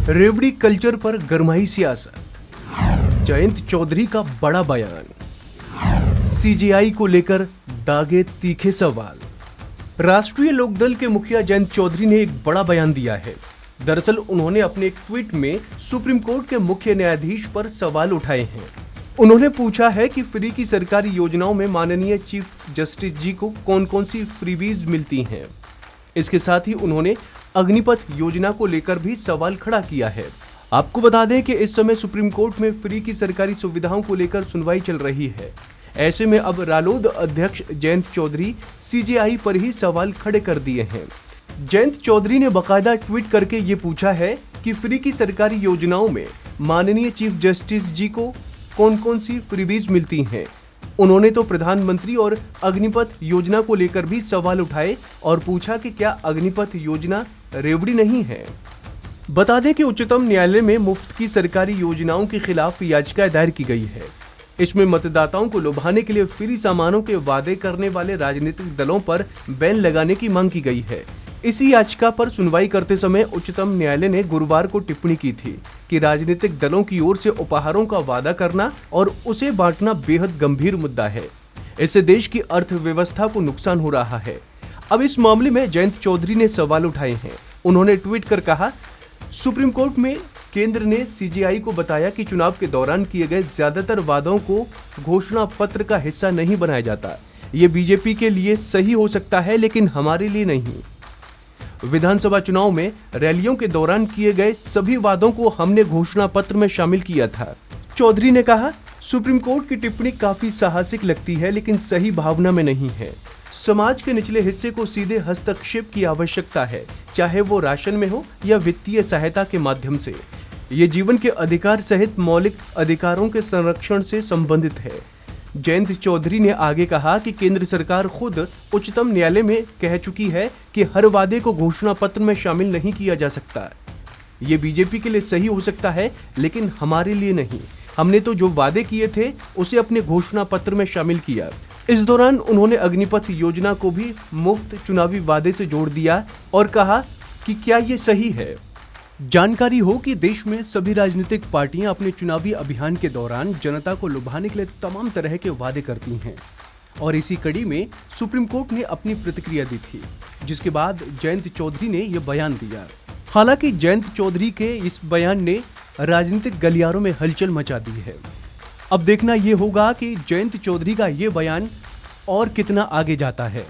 रेवड़ी कल्चर पर गरमाई सियासत, जयंत चौधरी का बड़ा बयान, सीजेआई को लेकर दागे तीखे सवाल। राष्ट्रीय लोकदल के मुखिया जयंत चौधरी ने एक बड़ा बयान दिया है। दरअसल उन्होंने अपने एक ट्वीट में सुप्रीम कोर्ट के मुख्य न्यायाधीश पर सवाल उठाए हैं। उन्होंने पूछा है कि फ्री की सरकारी योजनाओं में माननीय चीफ जस्टिस जी को कौन कौन सी फ्रीबीज मिलती हैं। इसके साथ ही उन्होंने अग्निपथ योजना को लेकर भी सवाल खड़ा किया है। आपको बता दें कि इस समय सुप्रीम कोर्ट में फ्री की सरकारी सुविधाओं को लेकर सुनवाई चल रही है। ऐसे में अब रालोद अध्यक्ष जयंत चौधरी सीजेआई पर ही सवाल खड़े कर दिए हैं। जयंत चौधरी ने बाकायदा ट्वीट करके ये पूछा है कि फ्री की सरकारी योजनाओं में माननीय चीफ जस्टिस जी को कौन कौन सी फ्रीबीज मिलती हैं। उन्होंने तो प्रधानमंत्री और अग्निपथ योजना को लेकर भी सवाल उठाए और पूछा कि क्या अग्निपथ योजना रेवड़ी नहीं है। बता दें कि उच्चतम न्यायालय में मुफ्त की सरकारी योजनाओं के खिलाफ याचिका दायर की गई है। इसमें मतदाताओं को लुभाने के लिए फ्री सामानों के वादे करने वाले राजनीतिक दलों पर बैन लगाने की मांग की गई है। इसी याचिका पर सुनवाई करते समय उच्चतम न्यायालय ने गुरुवार को टिप्पणी की थी कि राजनीतिक दलों की ओर से उपहारों का वादा करना और उसे बांटना बेहद गंभीर मुद्दा है। इससे देश की अर्थव्यवस्था को नुकसान हो रहा है। अब इस मामले में जयंत चौधरी ने सवाल उठाए हैं। उन्होंने ट्वीट कर कहा, सुप्रीम कोर्ट में केंद्र ने सीजेआई को बताया कि चुनाव के दौरान किए गए ज्यादातर वादों को घोषणा पत्र का हिस्सा नहीं बनाया जाता। ये बीजेपी के लिए सही हो सकता है, लेकिन हमारे लिए नहीं। विधानसभा चुनाव में रैलियों के दौरान किए गए सभी वादों को हमने घोषणा पत्र में शामिल किया था। चौधरी ने कहा, सुप्रीम कोर्ट की टिप्पणी काफी साहसिक लगती है, लेकिन सही भावना में नहीं है। समाज के निचले हिस्से को सीधे हस्तक्षेप की आवश्यकता है, चाहे वो राशन में हो या वित्तीय सहायता के माध्यम से। ये जीवन के अधिकार सहित मौलिक अधिकारों के संरक्षण से संबंधित है। जयंत चौधरी ने आगे कहा कि केंद्र सरकार खुद उच्चतम न्यायालय में कह चुकी है कि हर वादे को घोषणा पत्र में शामिल नहीं किया जा सकता। ये बीजेपी के लिए सही हो सकता है, लेकिन हमारे लिए नहीं। हमने तो जो वादे किए थे उसे अपने घोषणा पत्र में शामिल किया। इस दौरान उन्होंने अग्निपथ योजना को भी मुफ्त चुनावी वादे से जोड़ दिया और कहा कि क्या ये सही है। जानकारी हो कि देश में सभी राजनीतिक पार्टियां अपने चुनावी अभियान के दौरान जनता को लुभाने के लिए तमाम तरह के वादे करती हैं और इसी कड़ी में सुप्रीम कोर्ट ने अपनी प्रतिक्रिया दी थी, जिसके बाद जयंत चौधरी ने यह बयान दिया। हालांकि जयंत चौधरी के इस बयान ने राजनीतिक गलियारों में हलचल मचा दी है। अब देखना यह होगा कि जयंत चौधरी का ये बयान और कितना आगे जाता है।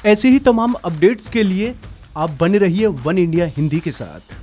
ऐसे ही तमाम अपडेट्स के लिए आप बने रहिए वन इंडिया हिंदी के साथ।